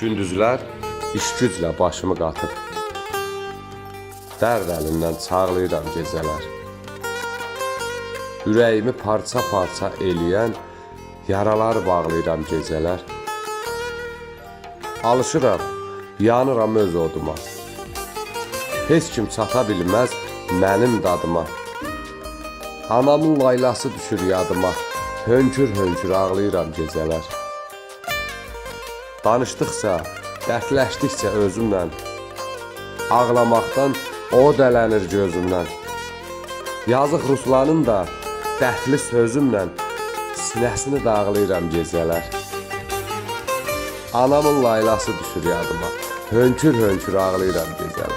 Gündüzlər iş güclə başımı qatıb, dərd əlindən çağlayıram gecələr. Ürəyimi parça-parça eləyən yaralar bağlayıram gecələr. Alışıram, yanıram öz oduma. Heç kim çata bilməz mənim dadıma. Anamın laylası düşür yadıma, hönkür-hönkür ağlayıram gecələr. Danışdıqca, dərdləşdikcə özümlə, ağlamaqdan o dələnir gözümdən. Yazıq Ruslanın da dərdli sözümlə sinəsini dağlayıram gecələr. Anamın laylası düşür yadıma, hönkür-hönkür ağlayıram gecələr.